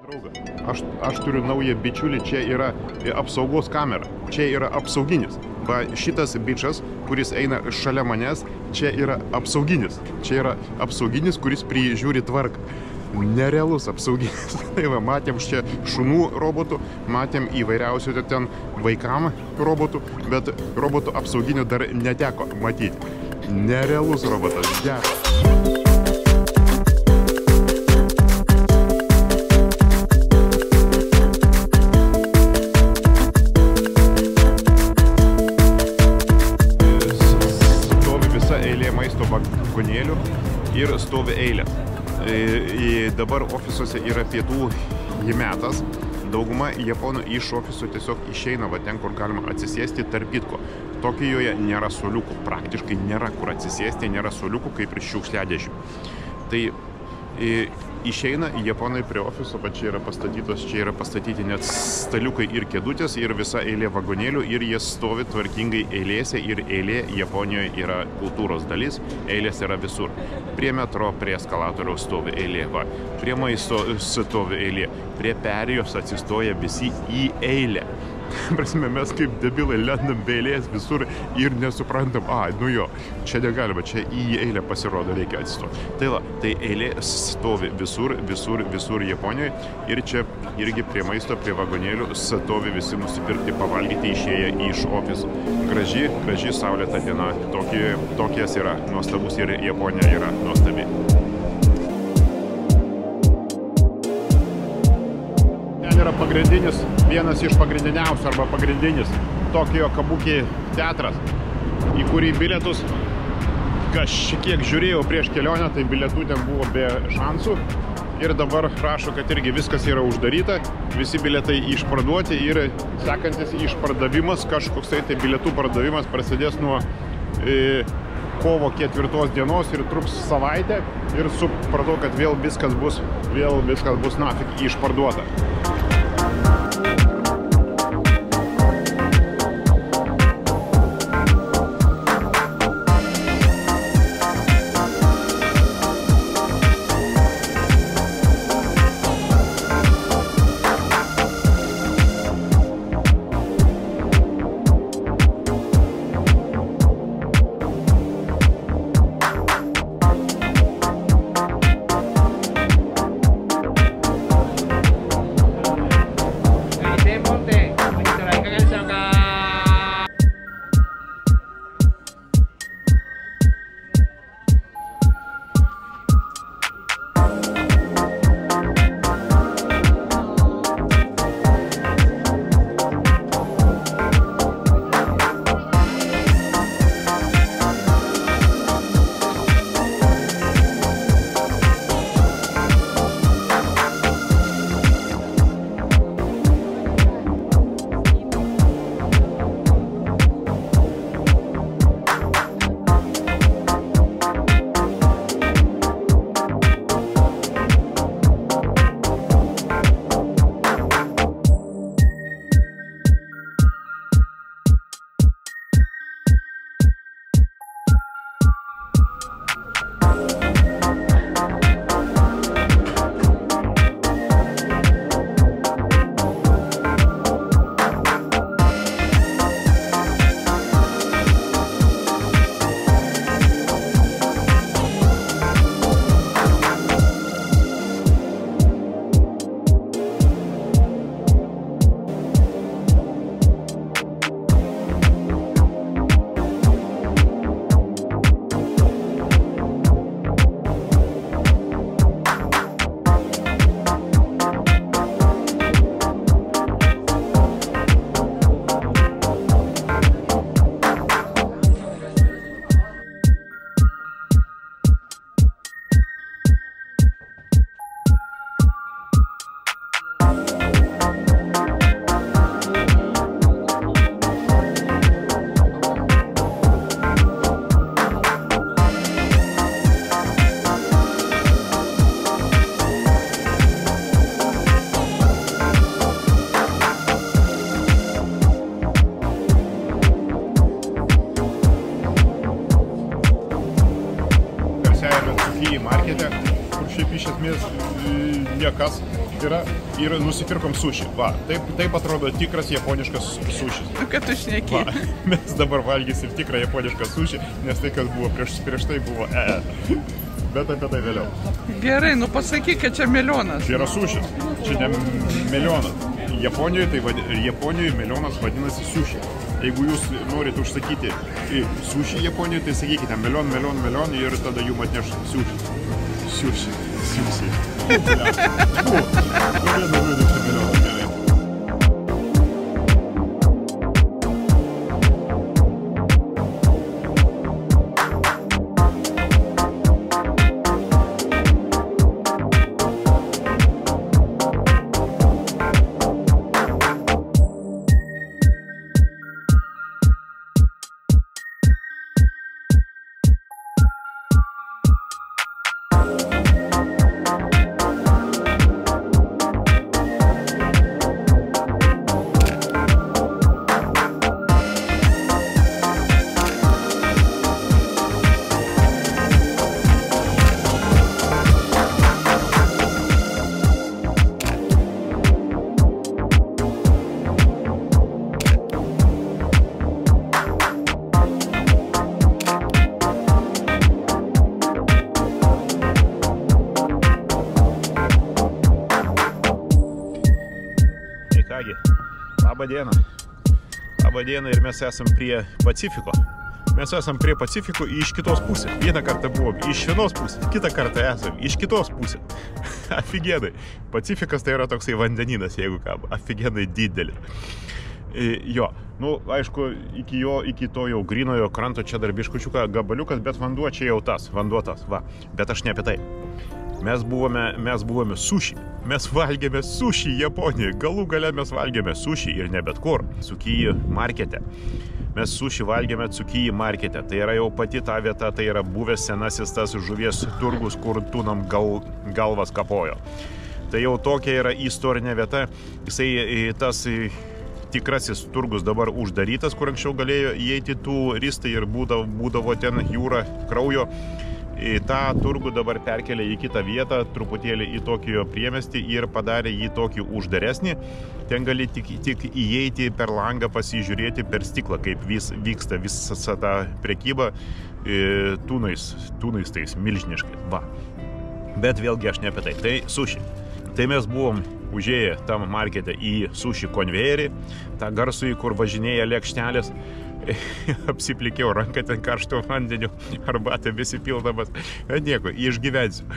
Aš turiu naują bičiulį, čia yra apsaugos kamera, čia yra apsauginis. Va šitas bičas, kuris eina šalia manęs, čia yra apsauginis. Čia yra apsauginis, kuris prižiūri tvarką. Nerealus apsauginis. Tai va, matėm čia šunų robotų, matėm įvairiausių ten vaikam robotų, bet robotų apsauginių dar neteko matyti. Nerealus robotas, geras. Vagonėlių ir stovi eilės. Dabar ofisuose yra pietų metas. Dauguma japonų iš ofiso tiesiog išeina va ten, kur galima atsisėsti tarp kitko. Tokijoje nėra suoliukų, praktiškai nėra kur atsisėsti, nėra suoliukų kaip ir šiukšliadėžių. Tai išeina japonai prie ofiso, va čia yra pastatyti net staliukai ir kėdutės ir visa eilė vagonėlių ir jie stovi tvarkingai eilėse ir eilė Japonijoje yra kultūros dalis, eilės yra visur. Prie metro, prie eskalatoriaus stovi eilė, va, prie maisto stovi eilė, prie perėjos atsistoja visi į eilę. Prasme, mes kaip debilai lendam be eilės visur ir nesuprantam, nu jo, čia negalima, čia į eilę pasirodo reikia atsistoti. Tai va, tai eilė stovi visur Japonijoje ir čia irgi prie maisto, prie vagonėlių stovi visi nusipirkti, pavalgyti išėję iš ofiso. Graži saulėta diena, Tokijas yra nuostabus ir Japonija yra nuostabi. Yra pagrindinis, vienas iš pagrindiniausių arba pagrindinis Tokijo Kabuki teatras, į kurį bilietus, kažkiek žiūrėjau prieš kelionę, tai bilietų ten buvo be šansų ir dabar rašo, kad irgi viskas yra uždaryta, visi bilietai išparduoti ir sekantis išpardavimas, kažkoksai tai bilietų pardavimas prasidės nuo kovo 4 dienos ir truks savaitę ir supratau, kad vėl viskas bus nafik išparduota. Markete, kur šiaip iš esmės niekas ir nusipirkom suši. Va, taip atrodo tikras japoniškas sušis. Kad tu šneki. Mes dabar valgysim tikrą japonišką suši, nes tai, kas buvo prieš tai buvo Bet apie tai vėliau. Gerai, nu pasakyk, kad čia melionas. Čia yra sušis, čia ne melionas. Japonijoje melionas vadinasi suši. Jeigu jūs norit užsakyti suši Japonijoje, tai sakykite melion ir tada jums atneš suši. Labą dieną ir mes esam prie Pacifiko. Mes esam prie Pacifiko iš kitos pusės. Vieną kartą buvom iš vienos pusės, kitą kartą esam iš kitos pusės. Afigenai. Pacifikas tai yra toksai vandeninas, jeigu ką, afigenai didelis. Jo, nu, aišku, iki to jau grinojo kranto čia dar biškučiuką gabaliukas, bet vanduo čia jau tas, va. Bet aš ne apie tai. Mes buvome suši. Mes valgėme suši Japonijoje. Galų gale mes valgėme suši ir ne bet kur. Tsukiji markete. Mes suši valgėme Tsukiji markete. Tai yra jau pati ta vieta, tai yra buvęs senasis tas žuvies turgus, kur tūnam galvas kapojo. Tai jau tokia yra istorinė vieta. Jisai tas tikrasis turgus dabar uždarytas, kur anksčiau galėjo įeiti turistai ir būdavo ten jūra kraujo. tą turgų dabar perkelė į kitą vietą, truputėlį į Tokijo priemiestį ir padarė jį tokį uždaresnį. Ten gali tik įeiti per langą, pasižiūrėti per stiklą, kaip vyksta visa ta prekyba tūnais tais milžiniškai. Va. Bet vėlgi aš ne apie tai. Tai suši. Tai mes buvom užėję tam markete į suši konvejerį, tą garsųjį, kur važinėja lėkštelės. Apsiplikėjau ranką ten karšto vandeniu, arbatą besipildamas. Nieko, išgyvensiu.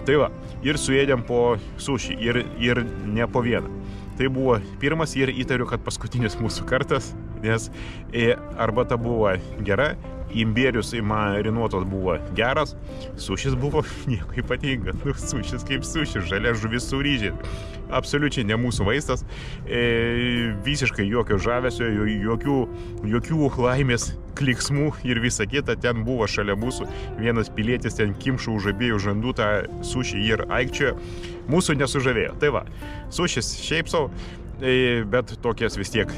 Tai va, ir suėdėm po suši ir ne po vieną. Tai buvo pirmas ir įtariu, kad paskutinis mūsų kartas, nes arbata buvo gera, imbėrius marinuotos buvo geras, sušis buvo nieko ypatinga. Nu, sušis kaip sušis, žalia žuvis su ryžiais. Absoliučiai ne mūsų vaistas, visiškai jokio žavesio, jokių laimės kliksmų ir visa kita. Ten buvo šalia mūsų vienas pilietis, ten kimšo už abiejų žandų tą sušį ir aikčiojo. Mūsų nesužavėjo. Tai va, sušis šiaip savo, bet tokias vis tiek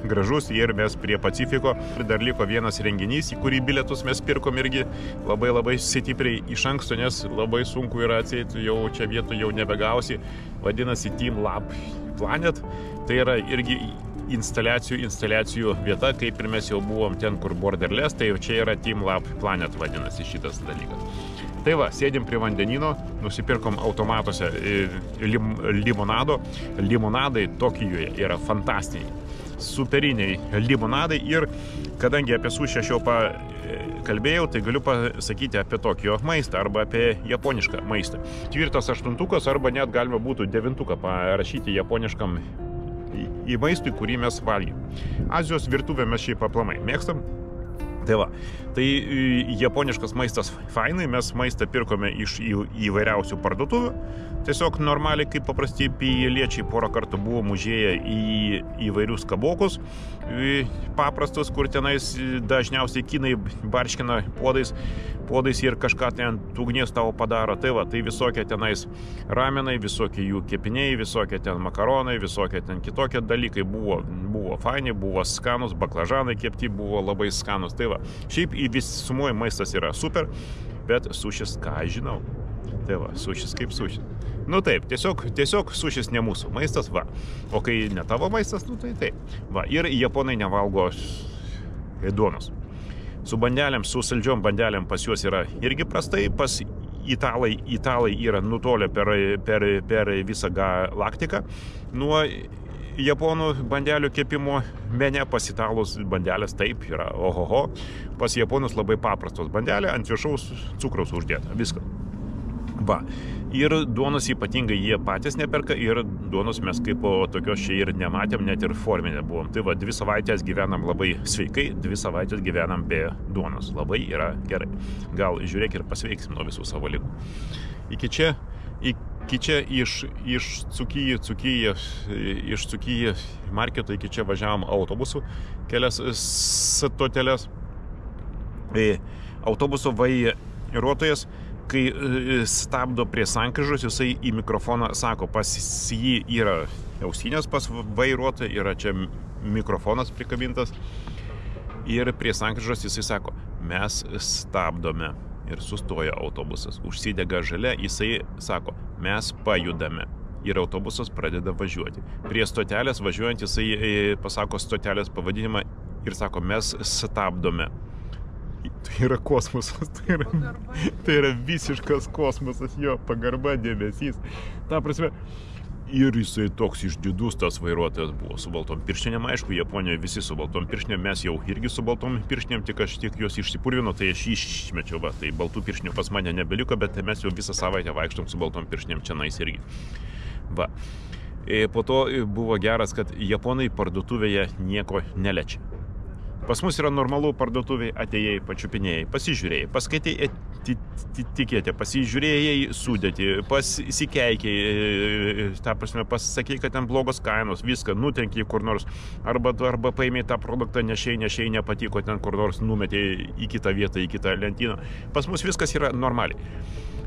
gražus ir mes prie Pacifiko. Dar liko vienas renginys, į kurį bilietus mes pirkom irgi labai stipriai iš anksto, nes labai sunku yra atsėti, jau čia vietų jau nebegausi. Vadinasi Team Lab Planet. Tai yra irgi instaliacijų vieta, kaip ir mes jau buvom ten, kur Borderless, tai čia yra Team Lab Planet vadinasi šitas dalykas. Tai va, sėdim prie vandenino, nusipirkom automatuose limonado. Limonadai Tokijoje yra fantastiniai, superiniai limonadai ir kadangi apie sušį aš jau kalbėjau, tai galiu pasakyti apie Tokijo maistą arba apie japonišką maistą. Tvirtas 8-tukas arba net galima būtų 9-tuką parašyti japoniškam į maistui, kurį mes valgėm. Azijos virtuvę mes šiaip aplamai mėgstam. Tai va, tai japoniškas maistas fainai, mes maistą pirkome iš įvairiausių parduotuvių. Tiesiog normaliai, kaip paprasti piliečiai, porą kartų buvom užėję į įvairius kabokus, paprastus, kur tenais dažniausiai kinai barškina podais ir kažką ten ugnies tavo padaro. Tai va, tai visokie tenais ramenai, visokie jų kepiniai, visokie ten makaronai, visokie ten kitokie dalykai buvo faini, buvo skanus, baklažanai kepti buvo labai skanus. Tai va, šiaip į visumoje maistas yra super, bet sušis, ką žinau. Tai va, sušis kaip sušis. Nu taip, tiesiog sušis ne mūsų maistas, va. O kai ne tavo maistas, nu tai taip. Va, ir japonai nevalgo duonos. Su bandelėm, su saldžiom bandelėm pas juos yra irgi prastai, pas italai yra nutolę per visą galaktiką. Nuo japonų bandelių kepimo mene, pas italus bandelės taip yra, ohoho. Pas japonus labai paprastos bandelė, ant viršaus cukraus uždėta, viskas. Va. Ir duonos ypatingai jie patys neperka ir duonos mes kaip tokios čia ir nematėm, net ir forminė buvom. Tai va, 2 savaitės gyvenam labai sveikai, 2 savaitės gyvenam be duonos. Labai yra gerai. Gal žiūrėk ir pasveiksim nuo visų savo ligų. Iki čia iš Dzūkijų marketo iki čia važiavom autobusu kelias stoteles. Autobuso vairuotojas, kai stabdo prie sankryžos, jisai į mikrofoną sako, pas jį yra ausinės pas vairuotoją, yra čia mikrofonas prikabintas ir prie sankryžos jisai sako, mes stabdome ir sustoja autobusas, užsidega žalia, jisai sako, mes pajudame ir autobusas pradeda važiuoti. Prie stotelės važiuojant jisai pasako stotelės pavadinimą ir sako, mes stabdome. Tai yra kosmosas, tai yra visiškas kosmosas, jo pagarba, dėmesys. Ta prasme, ir jisai toks išdidus tas vairuotojas buvo su baltom pirštinėm. Aišku, Japonijoje visi su baltom pirštinėm, mes jau irgi su baltom pirštinėm, tik aš tiek jos išsipurvino, tai aš išmečiau, va, tai baltų pirštinių pas mane nebeliko, bet mes jau visą savaitę vaikštom su baltom pirštinėm čia nais irgi. Va. Po to buvo geras, kad japonai parduotuvėje nieko neliečia. Pas mus yra normalu parduotuviai, atėjai, pačiupinėjai, pasižiūrėjai, paskaitėjai etiketę, pasižiūrėjai sudėtį, pasikeikiai, ta prasme, pasakei, kad ten blogos kainos, viską nutenkiai kur nors, arba paėmei tą produktą, nešiai, nepatiko, ten kur nors numetėjai į kitą vietą, į kitą lentyną. Pas mus viskas yra normaliai.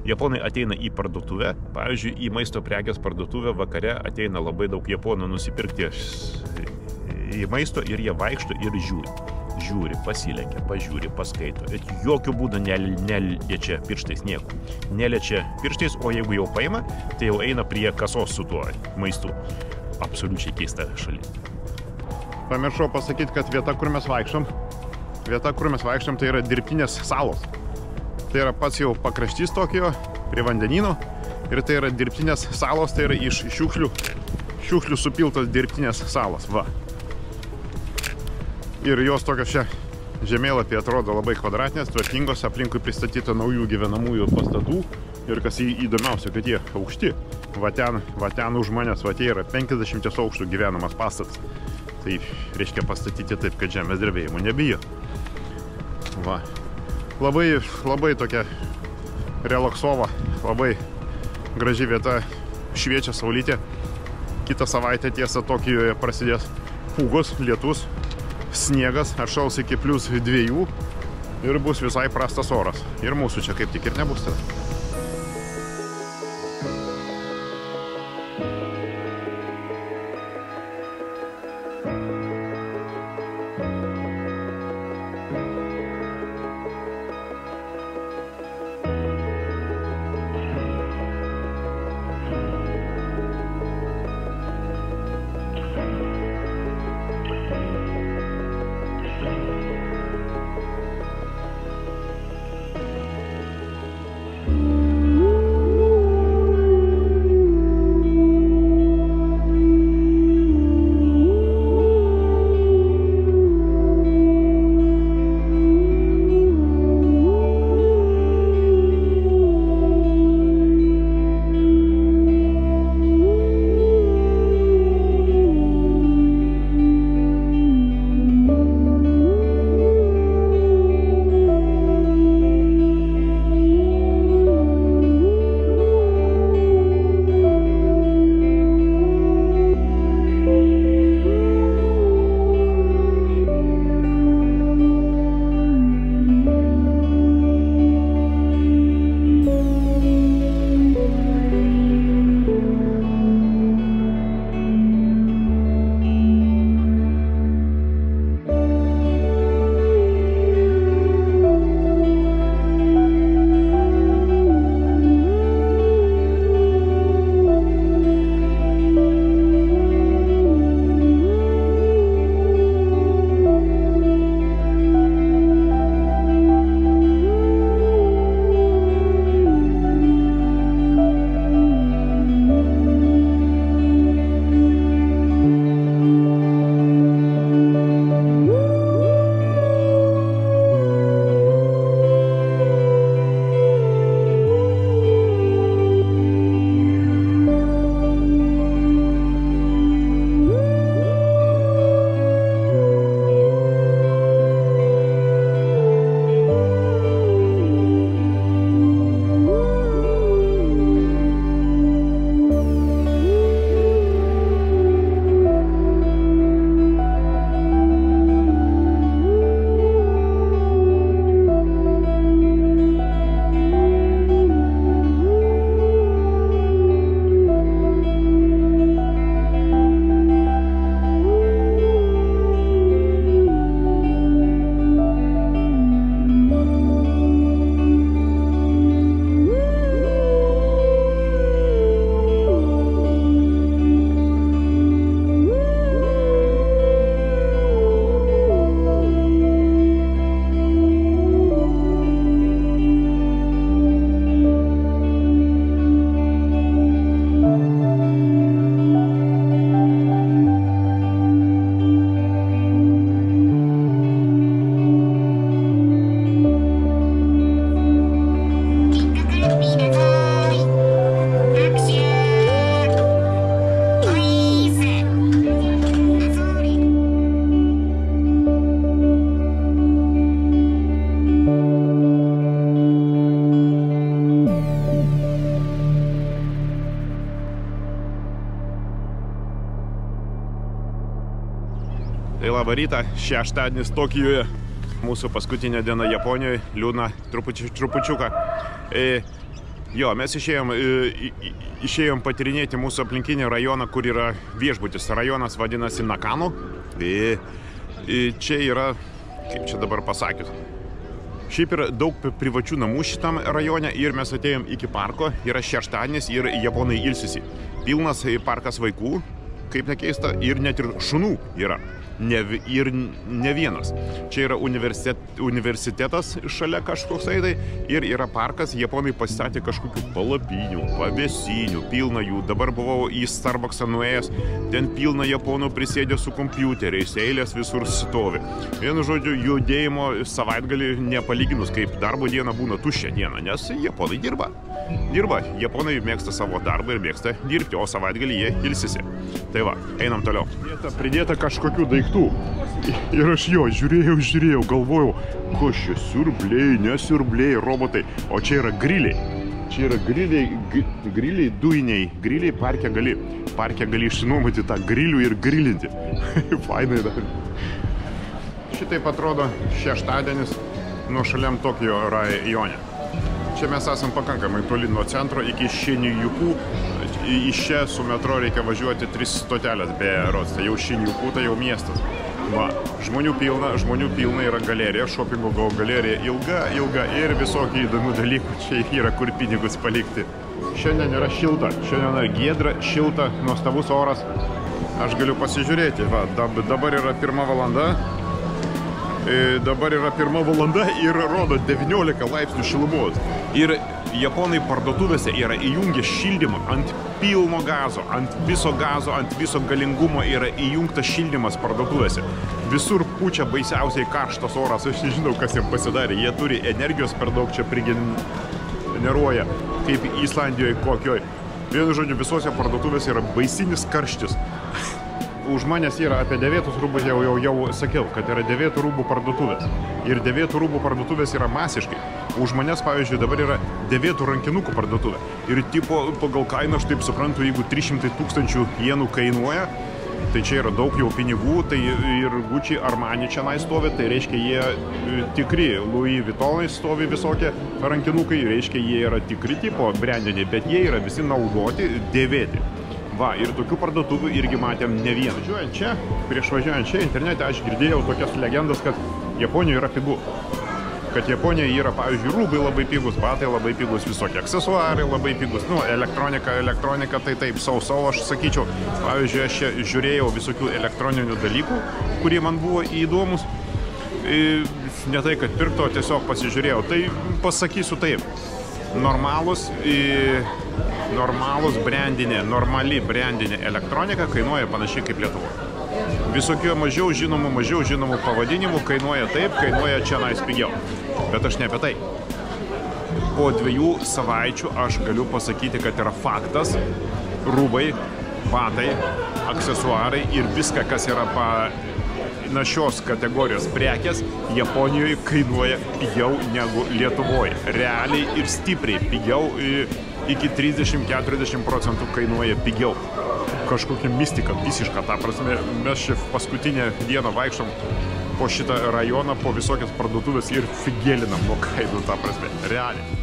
Japonai ateina į parduotuvę, pavyzdžiui, į maisto prekės parduotuvę vakare ateina labai daug japonų nusipirkti į maisto ir jie vaikšto ir žiūri, pasilenkia, pažiūri, paskaito. Ir jokių būdų neliečia pirštais nieko. Neliečia pirštais, o jeigu jau paima, tai jau eina prie kasos su tuo maistu. Absoliučiai keista šalis. Pamiršau pasakyti, kad vieta, kur mes vaikštom, tai yra dirbtinės salos. Tai yra pats jau pakraštys Tokijo, prie vandenyno. Ir tai yra dirbtinės salos, tai yra iš šiukšlių supiltos dirbtinės salos. Va. Ir jos tokios čia žemėlapį atrodo labai kvadratinės, tvarkingos, aplinkui pristatyta naujų gyvenamųjų pastatų. Ir kas įdomiausia, kad jie aukšti. Va ten už manęs, va tie yra 50 aukštų gyvenamas pastatas. Tai reiškia pastatyti taip, kad žemės drebėjimų nebijo. Va. Labai tokia relaksova, labai graži vieta, šviečia saulytė. Kitą savaitę tiesa Tokijoje prasidės pūgos, lietus, sniegas, atšals iki +2 ir bus visai prastas oras. Ir mūsų čia kaip tik ir nebus tada. Labą rytą, šeštadienis Tokijoje, mūsų paskutinė diena Japonijoje, liūdna trupučiuką. Mes išėjom patirinėti mūsų aplinkinį rajoną, kur yra viešbutis. Rajonas vadinasi Nakano. Čia yra, kaip čia dabar pasakius, šiaip yra daug privačių namų šitam rajone ir mes atėjom iki parko. Yra šeštadienis ir japonai ilsisi. Pilnas parkas vaikų, kaip nekeista, ir net ir šunų yra. Ir ne vienas. Čia yra universitetas šalia kažkoksai tai ir yra parkas. Japonai pasistatė kažkokių palapinių, pavėsinių, pilna jų. Dabar buvau į Starbucksą nuėjęs, ten pilna japonų prisėdė su kompiuteriais, eilės visur stovi. Vienu žodžiu, judėjimo savaitgalį nepalyginus, kaip darbo diena būna tuščia diena, nes japonai dirba. Japonai mėgsta savo darbą ir mėgsta dirbti, o savaitgalį jie ilsisi. Tai va, einam toliau. Pridėta kažkokių daiktų. Ir aš žiūrėjau, galvojau, kas čia siurbliai, nesiurbliai, robotai. O čia yra griliai. Čia yra griliai dujiniai. Griliai parke gali išsinuomoti tą grilių ir grilinti. Fainai dar. Šitaip atrodo šeštadienis nuošaliam Tokijo rajone. Čia mes esam pakankamai toli nuo centro iki Shinjuku. Iš čia su metro reikia važiuoti 3 stotelės berods. Tai jau Shinjuku, tai jau miestas. Va, žmonių pilna yra galerija, shoppingo galerija ilga ir visokių įdomių dalykų. Čia yra kur pinigus palikti. Šiandien yra šilta, šiandien yra giedra, šilta, nuostabus oras. Aš galiu pasižiūrėti, va, dabar yra 1 valanda. Dabar yra 1 valanda ir rodo 19 laipsnių šilumos. Ir japonai parduotuvėse yra įjungę šildymą ant pilno gazo, ant viso galingumo yra įjungtas šildymas parduotuvėse. Visur pučia baisiausiai karštas oras, aš nežinau, kas jiems pasidarė. Jie turi energijos per daug čia prigeneruoja, kaip Islandijoje kokioj. Vienu žodžiu, visose parduotuvėse yra baisinis karštis. Už manęs yra apie 9 rūbų, jau sakiau, kad yra 9 rūbų parduotuvės. Ir 9 rūbų parduotuvės yra masiškai. Už manęs, pavyzdžiui, dabar yra 9 rankinukų parduotuvė. Ir tipo, pagal kainą, aš taip suprantu, jeigu 300 000 jenų kainuoja, tai čia yra daug jau pinigų, tai ir Gucci Armani čia stovi, tai reiškia jie tikri, Louis Vuittonai stovi visokie rankinukai, reiškia jie yra tikri tipo brandiniai, bet jie yra visi naudoti, dėvėti. Va, ir tokių parduotuvių irgi matėm ne vieną. Prieš važiuojant čia internete aš girdėjau tokias legendas, kad Japonijoje yra pigu. Kad Japonijoje yra, pavyzdžiui, rūbai labai pigus, batai labai pigus, visokie aksesuarai labai pigus. Elektronika tai taip, aš sakyčiau. Pavyzdžiui, aš čia žiūrėjau visokių elektroninių dalykų, kurie man buvo įdomus. Ne tai, kad pirkto, tiesiog pasižiūrėjau. Tai pasakysiu taip. Normali brandinė elektronika kainuoja panašiai kaip Lietuvoje. Visokių mažiau žinomų pavadinimų kainuoja taip, kainuoja čia pigiau. Bet aš ne apie tai. Po 2 savaičių aš galiu pasakyti, kad yra faktas, rūbai, batai, aksesuarai ir viską, kas yra panašios kategorijos prekės, Japonijoje kainuoja pigiau negu Lietuvoje. Realiai ir stipriai pigiau, iki 30–40% kainuoja pigiau. Kažkokia mistika visiška, ta prasme, mes čia paskutinę dieną vaikštom po šitą rajoną, po visokias parduotuvės ir figėlinam nuo kainų, ta prasme, realiai.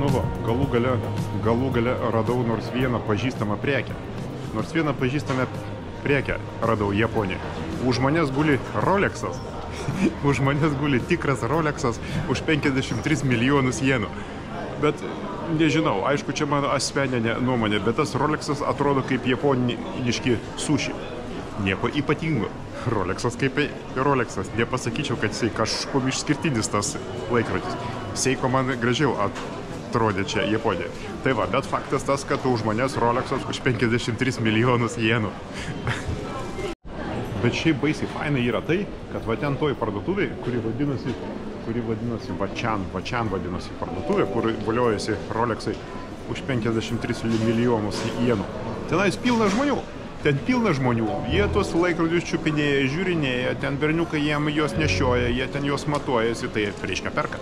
Nu va, galų gale radau nors vieną pažįstamą prekę. Nors vieną pažįstamą prekę radau Japonijoje. Už manęs guli Rolexas. Už manęs guli tikras Rolexas už 53 milijonus jenų. Bet nežinau, aišku, čia mano asmeninė nuomonė, bet tas Rolexas atrodo kaip japoniški suši. Nieko ypatingo. Rolexas kaip Rolexas. Nepasakyčiau, kad jisai kažkuom išskirtinis tas laikrodis. Seiko man gražiau atrodė čia Japonijoje. Tai va, bet faktas tas, kad už manęs Rolexas už 53 milijonus jenų. Bet šiaip baisiai fainai yra tai, kad va ten toj parduotuvėj, kuri vadinasi Vačian vadinasi parduotuvė, kur valiojasi Rolexai už 53 milijonus jenų. Tenais pilna žmonių. Ten pilna žmonių. Jie tuos laikrodžius čiupinėja, žiūrinėja, ten berniukai jiem juos nešioja, jie ten juos matuojasi, tai reiškia perka.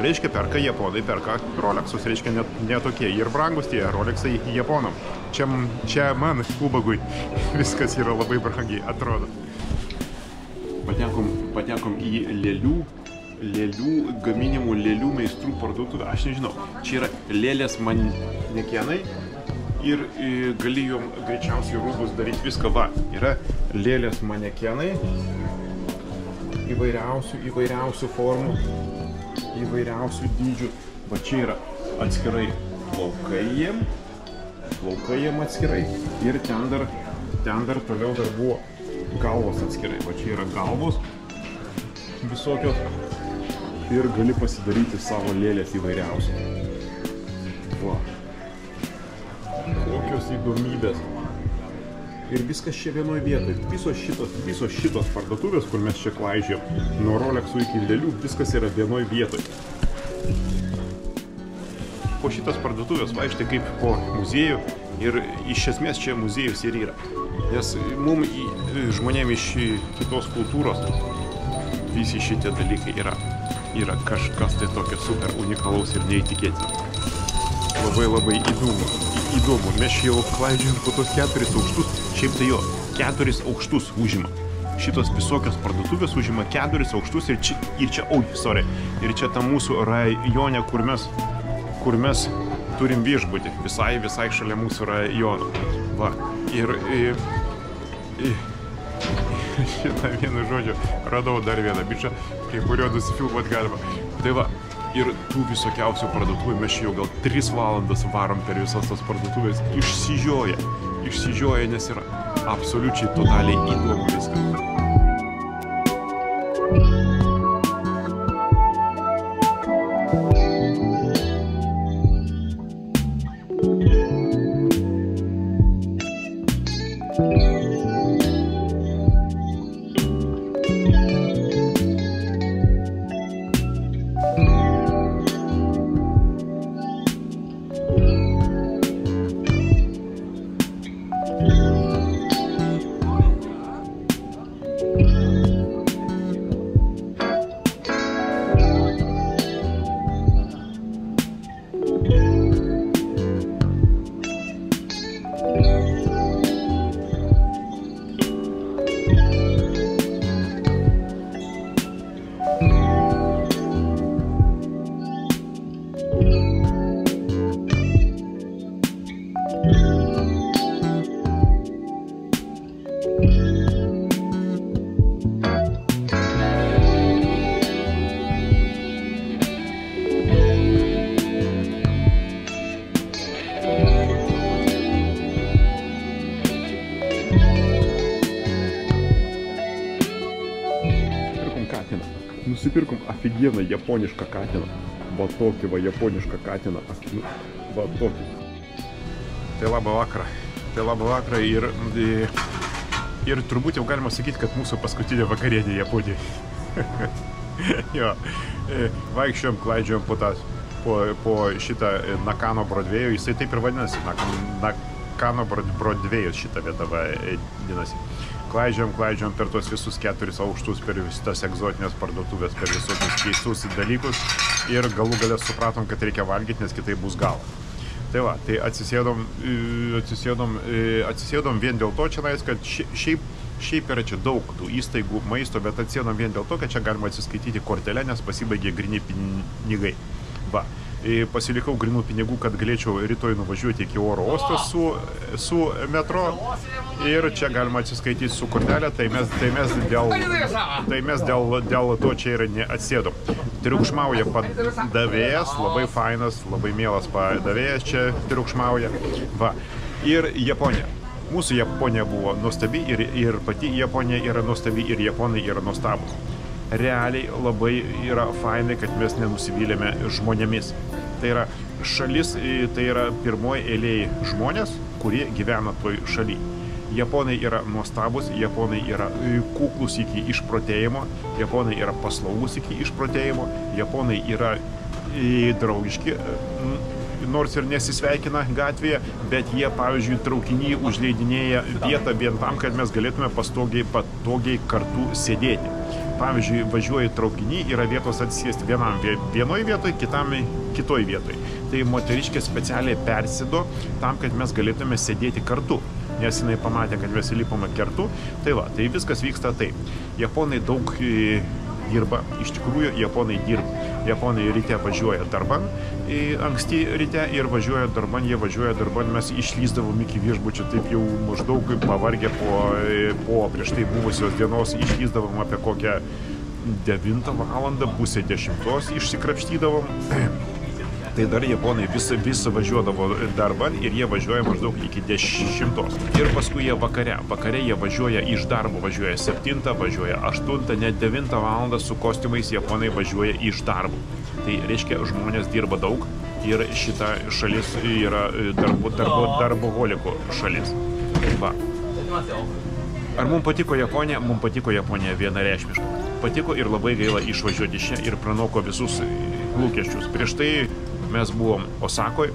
Reiškia perka, japonai perka Rolexus, reiškia ne tokie ir brangus tie Rolexai japonam. Čia man, ubagui, viskas yra labai brangiai, atrodo. Patekom į lėlių gaminimų, lėlių meistrų parduotuvę. Aš nežinau, čia yra lėlės manekenai ir gali jom greičiausiai rūbus daryti viską. Va, yra lėlės manekenai įvairiausių formų, įvairiausių dydžių. Va čia yra atskirai plaukai jiem atskirai ir ten dar toliau dar buvo galvos atskirai. Va čia yra galvos visokios ir gali pasidaryti savo lėlės įvairiausios. Va. Kokios įdomybės. Ir viskas čia vienoje vietoje. Visos šitos parduotuvės, kur mes čia klaidžiam, nuo Rolexų iki lėlių, viskas yra vienoje vietoje. Po šitas parduotuvės vaikštai kaip po muziejų ir iš esmės čia muziejus ir yra. Nes mums žmonėm iš kitos kultūros visi šitie dalykai yra kažkas tai tokio super unikalaus ir neįtikėtino. Labai įdomu. Mes jau klaidžiam po tos 4 aukštus, šiaip tai jo, 4 aukštus užima. Šitos visokios parduotuvės užima 4 aukštus ir čia ta mūsų rajone, kur mes turim viešbutį, visai šalia mūsų rajono. Va, ir šitą vienu žodžiu radau dar vieną bičą, prie kurio nusifilmuot galima. Tai va, ir tų visokiausių parduotuvų mes jau gal 3 valandas varom per visas tas parduotuvės, išsižioja, nes yra absoliučiai totaliai įdomu viskas. Nusipirkom aфиgeną japonišką katiną. Va tokį va japonišką katiną. Va tokį. Tai labą vakarą ir turbūt jau galima sakyti, kad mūsų paskutinė vakarienė Japonijoje. Jo, vaikščiojom, klaidžiojom po šitą Nakano Brodvėjų. Jisai taip ir vadinasi, Nakano Brodvėjus šitą vietą vadinasi. Klaidžiojom per tuos visus 4 aukštus, per tas egzotinės parduotuvės, per visokius keistus dalykus ir galų gale supratom, kad reikia valgyti, nes kitaip bus gala. Tai va, tai atsisėdom vien dėl to čia, kad šiaip yra čia daug tų įstaigų maisto, bet atsisėdom vien dėl to, kad čia galima atsiskaityti kortelę, nes pasibaigė gryni pinigai. Va, pasilikau grinų pinigų, kad galėčiau rytoj nuvažiuoti iki oro uosto su metro ir čia galima atsiskaityti su kortelė, tai mes dėl to čia ir neatsėdom. Triukšmauja padavėjas, labai fainas, labai mielas padavėjas čia triukšmauja. Va. Ir Japonija. Mūsų Japonija buvo nuostabi ir pati Japonija yra nuostabi ir japonai yra nuostabus. Realiai labai yra fainai, kad mes nenusivylėme žmonėmis. Tai yra šalis, tai yra pirmoji eilėje žmonės, kurie gyvena toj šaly. Japonai yra nuostabus, japonai yra kuklus iki išprotėjimo, japonai yra paslaugūs iki išprotėjimo, japonai yra draugiški, nors ir nesisveikina gatvėje, bet jie, pavyzdžiui, traukinį užleidinėja vietą vien tam, kad mes galėtume patogiai kartu sėdėti. Pavyzdžiui, važiuoji traukinį, yra vietos atsisėsti vienam vienoj vietoj, kitam kitoj vietoj. Tai moteriškė specialiai persėdo tam, kad mes galėtume sėdėti kartu. Nes jinai pamatė, kad mes įlipome kartu. Tai va, tai viskas vyksta taip. Japonai daug dirba, iš tikrųjų japonai dirba. Japonai ryte važiuoja darban, anksti ryte ir važiuoja darban, jie važiuoja darban, mes išlysdavom iki viešbučio, taip jau maždaug pavargę po prieš tai buvusios dienos, išlysdavom apie kokią 9 valandą, pusę 10 išsikrapštydavom. Tai dar japonai vis važiuodavo darban ir jie važiuoja maždaug iki 10. Ir paskui jie vakare jie važiuoja iš darbo, važiuoja 7, važiuoja 8, net 9 valandą su kostiumais japonai važiuoja iš darbo. Tai reiškia, žmonės dirba daug ir šita šalis yra darboholikų šalis. Va. Ar mums patiko Japonija? Mums patiko Japonija vienareikšmiškai. Patiko ir labai gaila išvažiuoti čia ir pranoko visus lūkesčius. Prieš tai mes buvom Osakoj,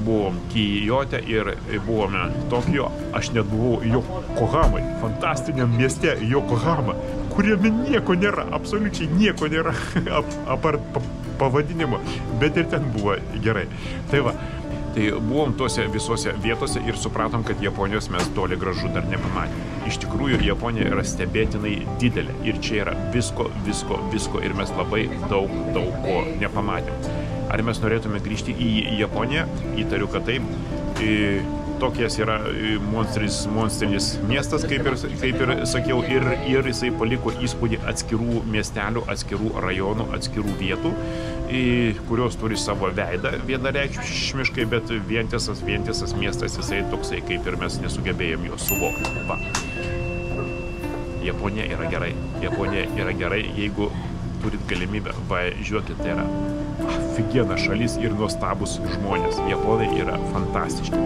buvom Kijote ir buvome Tokijo. Aš net buvau Jokohamai, fantastiniam mieste Yokohama, kuriame nieko nėra, absoliučiai nieko nėra apart pavadinimo, bet ir ten buvo gerai. Tai va, tai buvom tose visose vietose ir supratom, kad Japonijos mes toli gražu dar nepamatėme. Iš tikrųjų, Japonija yra stebėtinai didelė ir čia yra visko ir mes labai daug ko nepamatėm. Ar mes norėtume grįžti į Japoniją? Įtariu, kad taip. Tokijas yra monstrinis miestas, kaip ir sakiau, ir jisai paliko įspūdį atskirų miestelių, atskirų rajonų, atskirų vietų, kurios turi savo veidą vienareikšmiškai, bet vientisas miestas jisai toksai, kaip ir mes nesugebėjom jo suvokti. Va. Japonija yra gerai. Japonija yra gerai, jeigu turit galimybę važiuokit, tai yra aфигена šalis ir nuostabus žmonės. Japonai yra fantastiški.